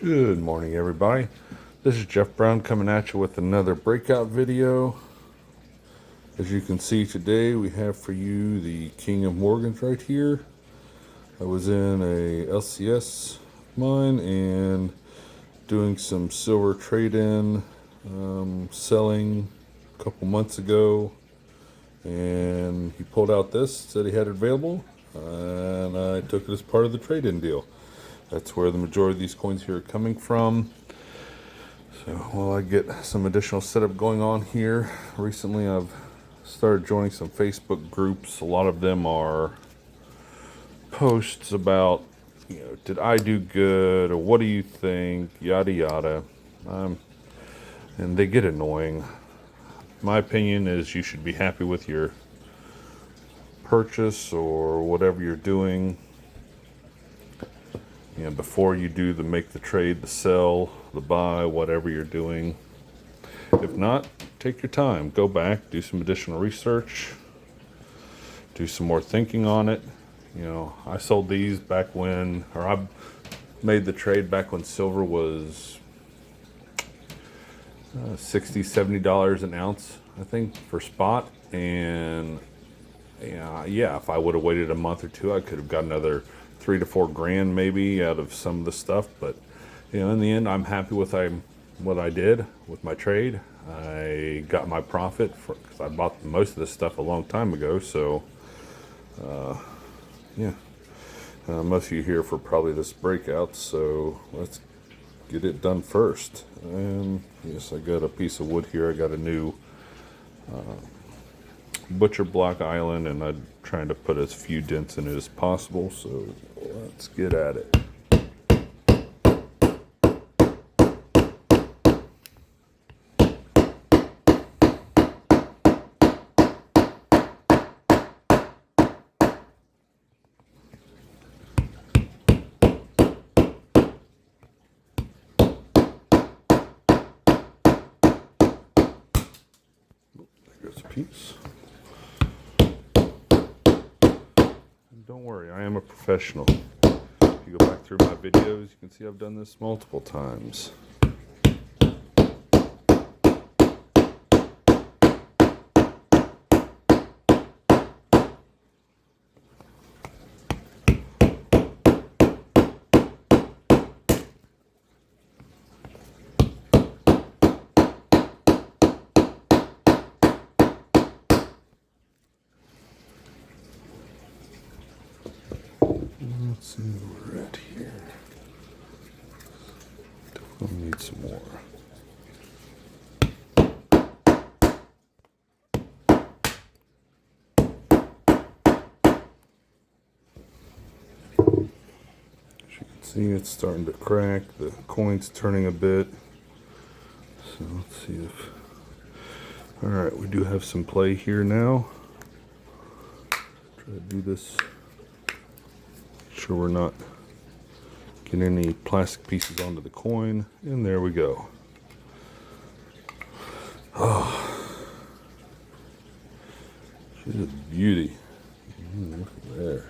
Good morning, everybody. This is Jeff Brown coming at you with another breakout video. As you can see today, we have for you the King of Morgans right here. I was in a LCS mine and doing some silver trade-in, selling a couple months ago, and he pulled out this, said he had it available, and I took it as part of the trade-in deal. That's where the majority of these coins here are coming from. So while I get some additional setup going on here, recently I've started joining some Facebook groups. A lot of them are posts about, did I do good, or what do you think, yada yada. And they get annoying. My opinion is you should be happy with your purchase or whatever you're doing. Before you do make the trade, the sell, the buy, whatever you're doing. If not, take your time. Go back, do some additional research, do some more thinking on it. I sold these back when, or I made the trade back when silver was $60, $70 an ounce, I think, for spot. And if I would have waited a month or two, I could have got another 3 to 4 grand maybe out of some of the stuff. But in the end, I'm happy with what I did with my trade. I got my profit because I bought most of this stuff a long time ago. So most of you here for probably this breakout, so let's get it done first. And yes, I got a piece of wood here. I got a new butcher block island, and I'm trying to put as few dents in it as possible, so let's get at it. There goes a piece. Don't worry, I am a professional. If you go back through my videos, you can see I've done this multiple times. Let's see where we're at here. Definitely need some more. As you can see, it's starting to crack. The coin's turning a bit. So let's see if... Alright, we do have some play here now. Try to do this. Sure we're not getting any plastic pieces onto the coin, and there we go. Oh, she's a beauty. Look at there.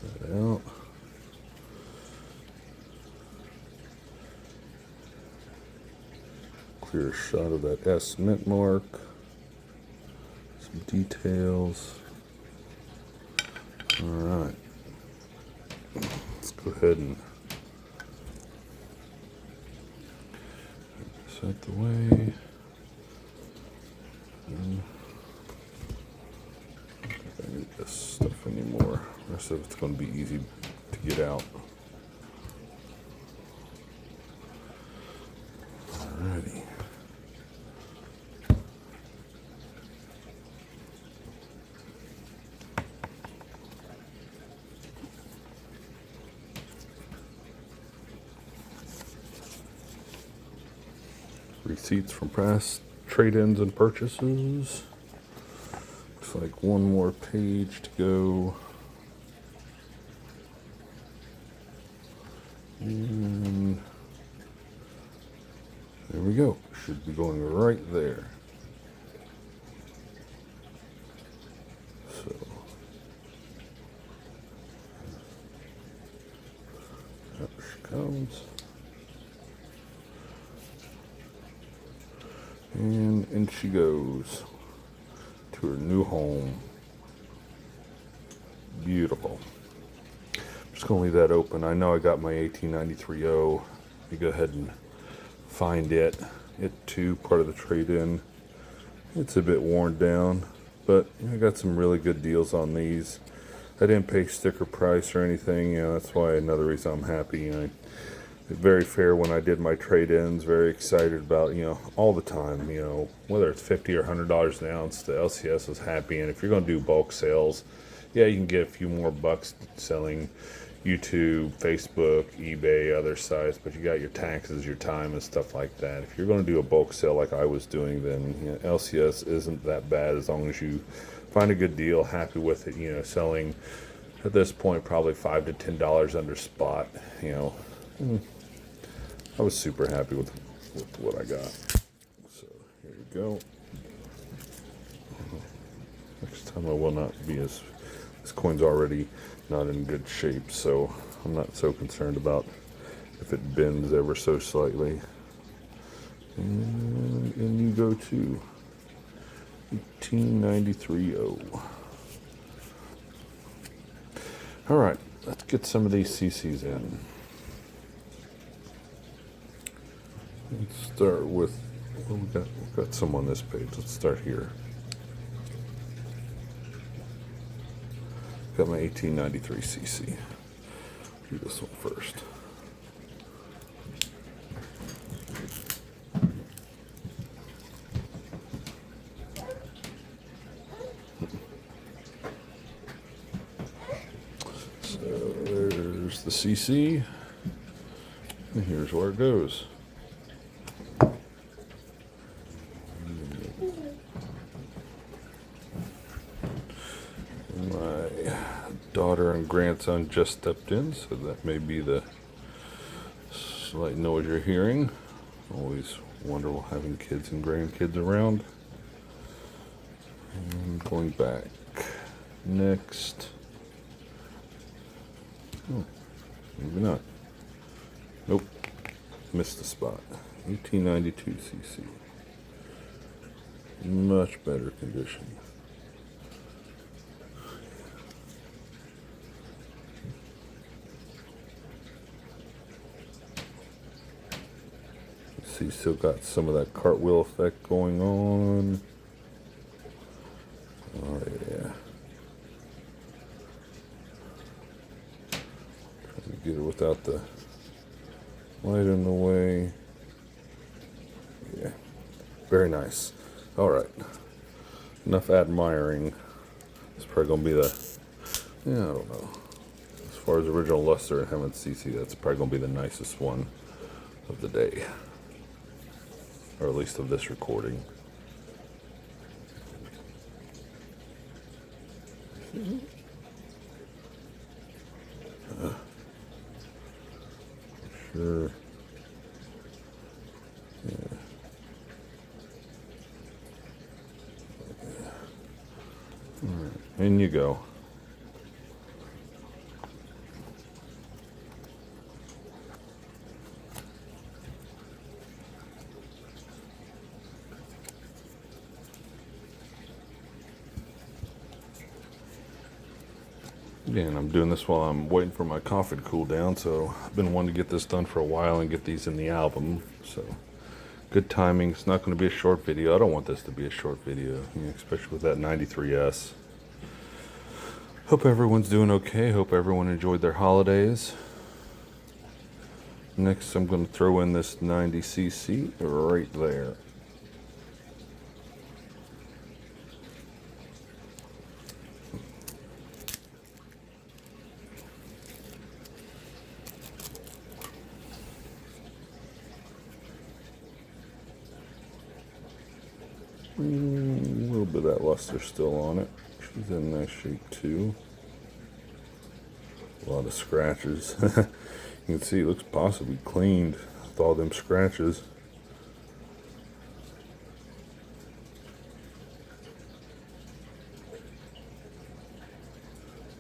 Put that out. Clear shot of that S mint mark. Some details. All right, let's go ahead and set the way. And I don't think I need this stuff anymore. The rest of it's going to be easy to get out. Alrighty. Receipts from past trade-ins and purchases. Looks like one more page to go. And there we go. Should be going right there. So comes. And in she goes to her new home. Beautiful. I'm just going to leave that open. I know I got my 1893O. You go ahead and find it. It too, part of the trade-in. It's a bit worn down, but I got some really good deals on these. I didn't pay sticker price or anything. That's why another reason I'm happy. Very fair when I did my trade-ins. Very excited about, all the time, whether it's $50 or $100 an ounce, the LCS was happy. And if you're going to do bulk sales, yeah, you can get a few more bucks selling YouTube, Facebook, eBay, other sites, but you got your taxes, your time, and stuff like that. If you're going to do a bulk sale like I was doing, then LCS isn't that bad as long as you find a good deal, happy with it. Selling at this point probably $5 to $10 under spot. I was super happy with what I got. So here we go. Next time I will not be as. This coin's already not in good shape, so I'm not so concerned about if it bends ever so slightly. And in you go to 1893O. All right, let's get some of these CCs in. Let's start with, well, we've got some on this page. Let's start here. Got my 1893 CC. Do this one first. So there's the CC, and here's where it goes. My daughter and grandson just stepped in, so that may be the slight noise you're hearing. Always wonderful having kids and grandkids around. And going back. Next. Oh, maybe not. Nope. Missed the spot. 1892 CC. Much better condition. See, still got some of that cartwheel effect going on. Oh yeah. Trying to get it without the light in the way. Yeah, very nice. All right, enough admiring. It's probably gonna be the, I don't know. As far as original luster and Hammond CC, that's probably gonna be the nicest one of the day. Or at least of this recording. Sure. Yeah. All right. In you go. Again, I'm doing this while I'm waiting for my coffee to cool down, so I've been wanting to get this done for a while and get these in the album, so good timing. It's not going to be a short video. I don't want this to be a short video, especially with that 93S. Hope everyone's doing okay. Hope everyone enjoyed their holidays. Next, I'm going to throw in this 90cc right there. A little bit of that luster still on it. She's in nice shape too. A lot of scratches. You can see it looks possibly cleaned with all them scratches.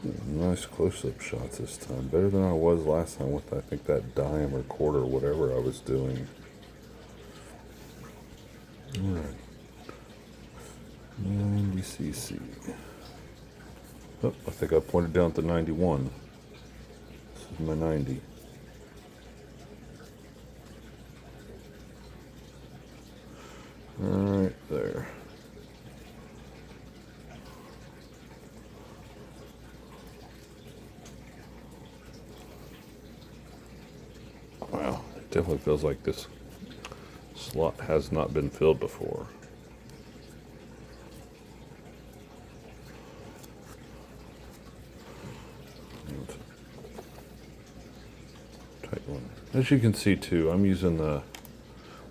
Nice close-up shots this time. Better than I was last time with, I think, that dime or quarter or whatever I was doing. Alright. 90 cc. Oh, I think I pointed down to 91. This is my 90. Alright, there. Wow, it definitely feels like this slot has not been filled before. Tight one. As you can see too, I'm using the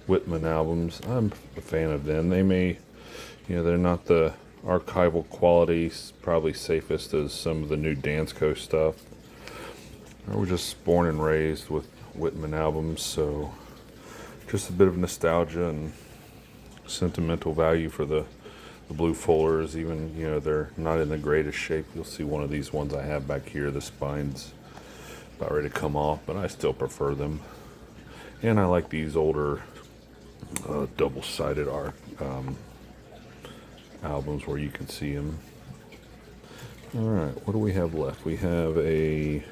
Whitman albums. I'm a fan of them. They may, they're not the archival quality, probably safest as some of the new Dansko stuff. I was just born and raised with Whitman albums, so just a bit of nostalgia and sentimental value for the blue fullers. Even, they're not in the greatest shape. You'll see one of these ones I have back here, the spine's about ready to come off, but I still prefer them. And I like these older double-sided art albums where you can see them. Alright, what do we have left? We have a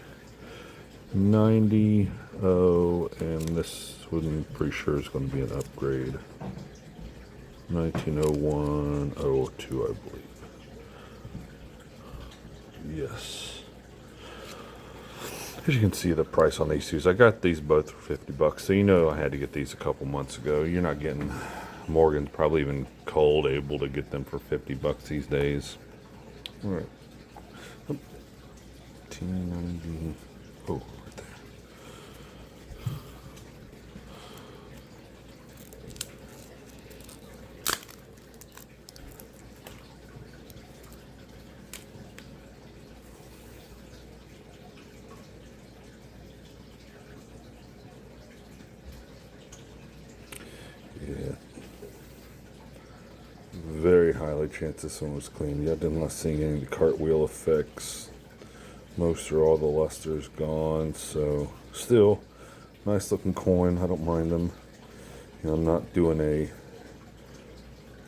90 and this one I'm pretty sure is going to be an upgrade. 1901 02, I believe. Yes. As you can see, the price on these two, I got these both for 50 bucks. So I had to get these a couple months ago. You're not getting Morgan's, probably even cold, able to get them for 50 bucks these days. All right. 1890. Oh, right there. Yeah. Very highly chance this one was clean. Yeah, I'm not seeing any of the cartwheel effects. Most or all the luster's gone, so still nice looking coin. I don't mind them. I'm not doing a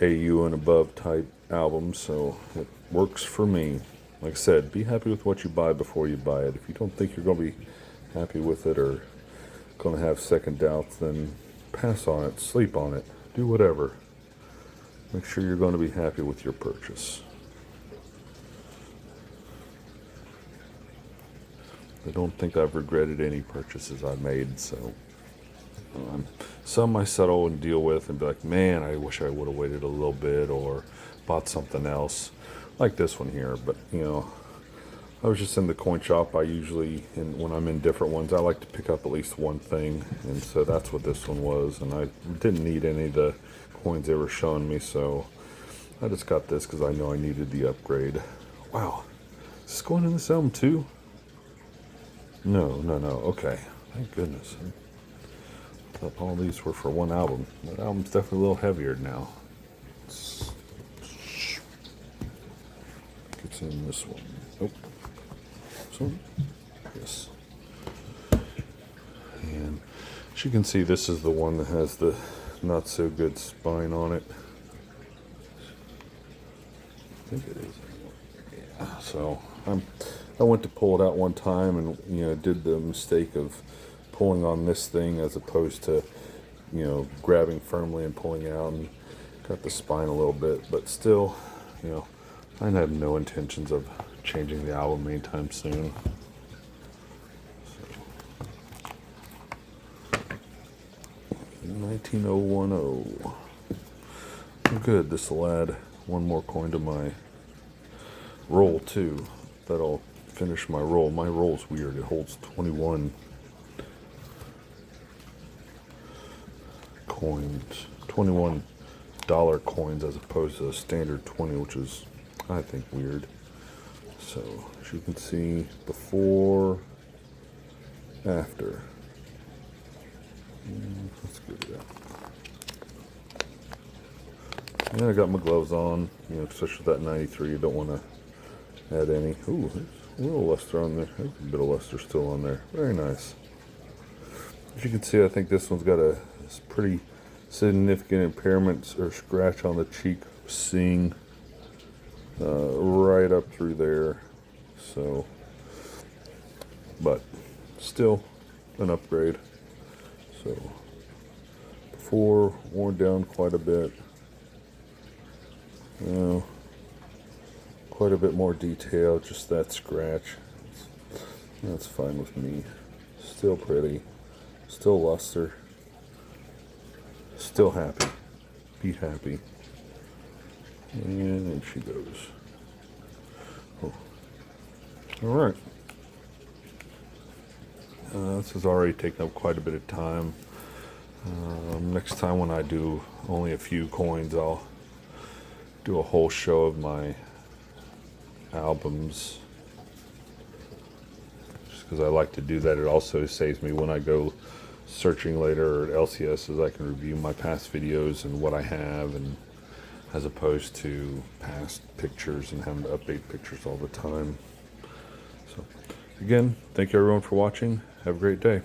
AU and above type album, so it works for me. Like I said, be happy with what you buy before you buy it. If you don't think you're going to be happy with it or going to have second doubts, then pass on it, sleep on it, do whatever. Make sure you're going to be happy with your purchase. I don't think I've regretted any purchases I've made, so some I settle and deal with and be like, man, I wish I would have waited a little bit or bought something else like this one here. But I was just in the coin shop. I usually, when I'm in different ones, I like to pick up at least one thing, and so that's what this one was. And I didn't need any of the coins they were showing me, so I just got this because I know I needed the upgrade. Wow, is this going in this album too? No. Okay, thank goodness. I thought all these were for one album. That album's definitely a little heavier now. Gets in this one. Nope. So, yes. And as you can see, this is the one that has the not so good spine on it. I think it is. Yeah. So I went to pull it out one time and did the mistake of pulling on this thing as opposed to grabbing firmly and pulling out, and got the spine a little bit. But still, I have no intentions of changing the album anytime soon. So, 19010. Good. This will add one more coin to my roll too. That'll finish my roll. My roll's weird. It holds 21 coins, $21 coins as opposed to a standard 20, which is, I think, weird. So as you can see, before, after. Let's get it out. And I got my gloves on, especially that 93. You don't want to add any. Ooh, there's a little luster on there. There's a bit of luster still on there. Very nice. As you can see, I think this one's got a pretty significant impairment or scratch on the cheek, seeing right up through there. So, but still an upgrade. So, before worn down quite a bit. Quite a bit more detail, just that scratch. That's fine with me. Still pretty. Still luster. Still happy. Be happy. And in she goes. Oh. Alright. This has already taken up quite a bit of time. Next time when I do only a few coins, I'll do a whole show of my albums, just because I like to do that. It also saves me when I go searching later at LCSs, I can review my past videos and what I have, and as opposed to past pictures and having to update pictures all the time. So again, thank you everyone for watching. Have a great day.